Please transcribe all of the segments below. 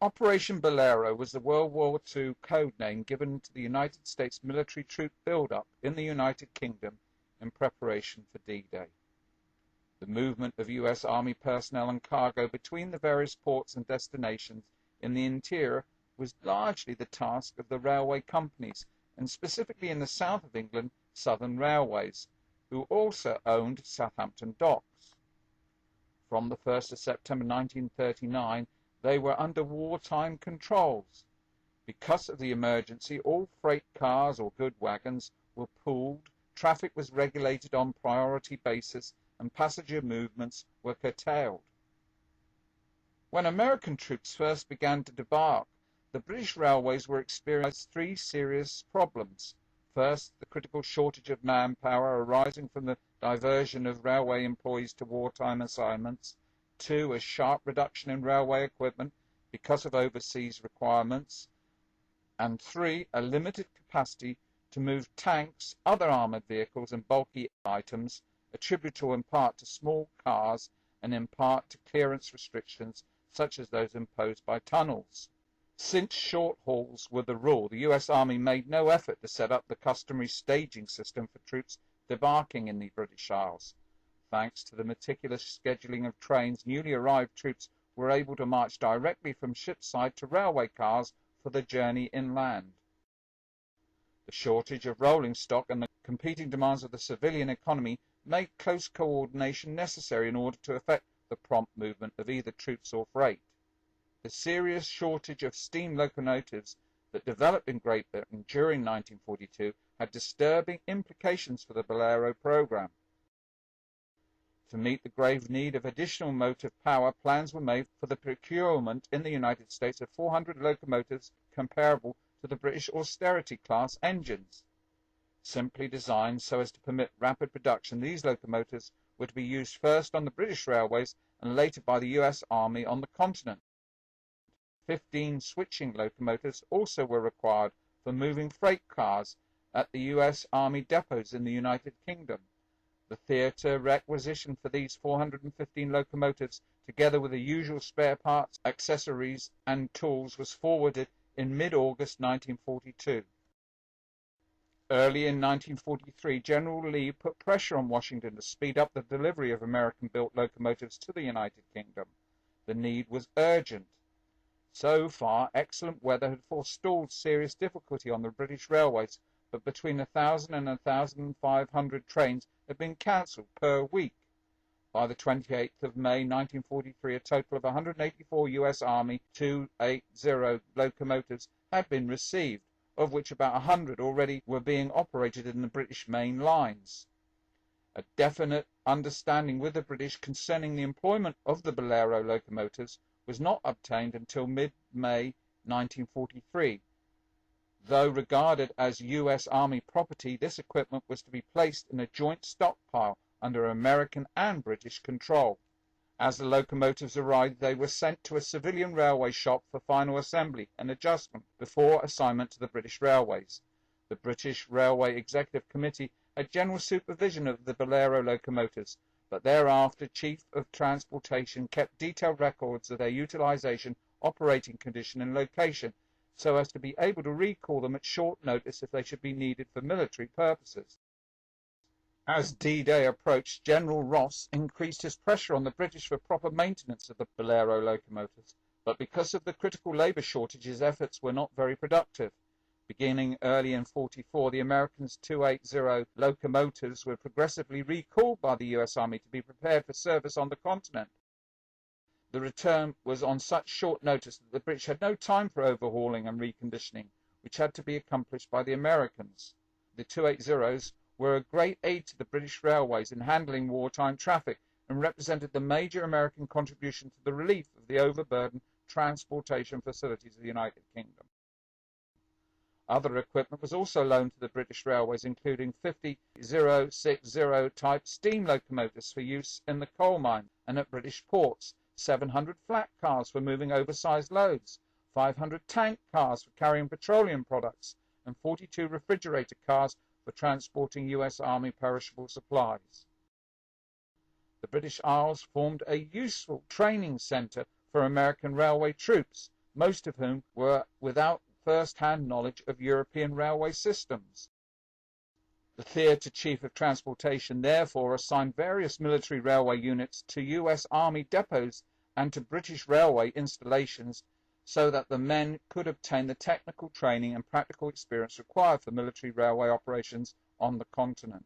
Operation Bolero was the World War II code name given to the United States military troop buildup in the United Kingdom in preparation for D-Day. The movement of US Army personnel and cargo between the various ports and destinations in the interior was largely the task of the railway companies, and specifically in the south of England, Southern Railways, who also owned Southampton docks. From the 1st of September 1939, they were under wartime controls. Because of the emergency, all freight cars or goods wagons were pooled, traffic was regulated on priority basis, and passenger movements were curtailed. When American troops first began to debark, the British railways were experiencing three serious problems. First, the critical shortage of manpower arising from the diversion of railway employees to wartime assignments. Two, a sharp reduction in railway equipment because of overseas requirements. And three, a limited capacity to move tanks, other armoured vehicles and bulky items, attributable in part to small cars and in part to clearance restrictions such as those imposed by tunnels. Since short hauls were the rule, the US Army made no effort to set up the customary staging system for troops debarking in the British Isles. Thanks to the meticulous scheduling of trains, newly arrived troops were able to march directly from shipside to railway cars for the journey inland. The shortage of rolling stock and the competing demands of the civilian economy made close coordination necessary in order to effect the prompt movement of either troops or freight. The serious shortage of steam locomotives that developed in Great Britain during 1942 had disturbing implications for the Bolero program. To meet the grave need of additional motive power, plans were made for the procurement in the United States of 400 locomotives comparable to the British austerity class engines. Simply designed so as to permit rapid production, these locomotives were to be used first on the British railways and later by the US Army on the continent. 15 switching locomotives also were required for moving freight cars at the US Army depots in the United Kingdom. The theatre requisition for these 415 locomotives, together with the usual spare parts, accessories and tools, was forwarded in mid-August 1942. Early in 1943, General Lee put pressure on Washington to speed up the delivery of American-built locomotives to the United Kingdom. The need was urgent. So far, excellent weather had forestalled serious difficulty on the British railways, but between 1,000 and 1,500 trains had been cancelled per week. By the 28th of May 1943, a total of 184 US Army 280 locomotives had been received, of which about 100 already were being operated in the British main lines. A definite understanding with the British concerning the employment of the Bolero locomotives was not obtained until mid-May 1943. Though regarded as US Army property, this equipment was to be placed in a joint stockpile under American and British control. As the locomotives arrived, they were sent to a civilian railway shop for final assembly and adjustment before assignment to the British Railways. The British Railway Executive Committee had general supervision of the Bolero locomotives, but thereafter Chief of Transportation kept detailed records of their utilisation, operating condition and location, so as to be able to recall them at short notice if they should be needed for military purposes. As D-Day approached, General Ross increased his pressure on the British for proper maintenance of the Bolero locomotives, but because of the critical labour shortage, his efforts were not very productive. Beginning early in 1944, the Americans' 280 locomotives were progressively recalled by the US Army to be prepared for service on the continent. The return was on such short notice that the British had no time for overhauling and reconditioning, which had to be accomplished by the Americans. The 280s were a great aid to the British railways in handling wartime traffic and represented the major American contribution to the relief of the overburdened transportation facilities of the United Kingdom. Other equipment was also loaned to the British Railways, including 50 060 type steam locomotives for use in the coal mine and at British ports, 700 flat cars for moving oversized loads, 500 tank cars for carrying petroleum products, and 42 refrigerator cars for transporting US Army perishable supplies. The British Isles formed a useful training centre for American railway troops. most of whom were without first-hand knowledge of European railway systems. The Theatre Chief of Transportation therefore assigned various military railway units to US Army depots and to British railway installations so that the men could obtain the technical training and practical experience required for military railway operations on the continent.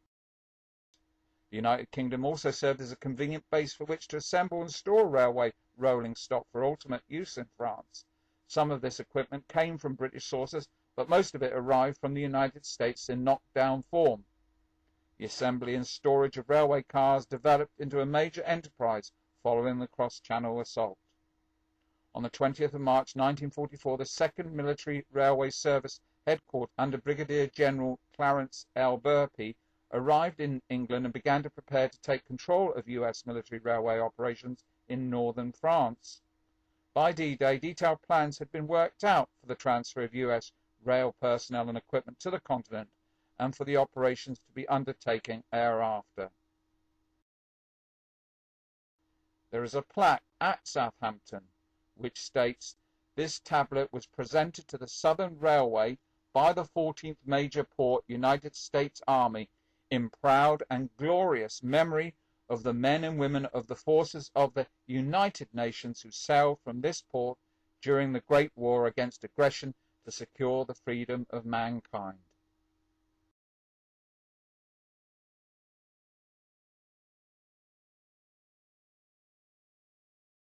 The United Kingdom also served as a convenient base for which to assemble and store railway rolling stock for ultimate use in France. Some of this equipment came from British sources, but most of it arrived from the United States in knockdown form. The assembly and storage of railway cars developed into a major enterprise following the cross-channel assault. On the 20th of March 1944, the 2nd Military Railway Service headquartered under Brigadier General Clarence L. Burpee arrived in England and began to prepare to take control of US military railway operations in northern France. By D-Day, detailed plans had been worked out for the transfer of US rail personnel and equipment to the continent and for the operations to be undertaken thereafter. There is a plaque at Southampton which states, "This tablet was presented to the Southern Railway by the 14th Major Port, United States Army, in proud and glorious memory of the men and women of the forces of the United Nations who sailed from this port during the Great War against aggression to secure the freedom of mankind."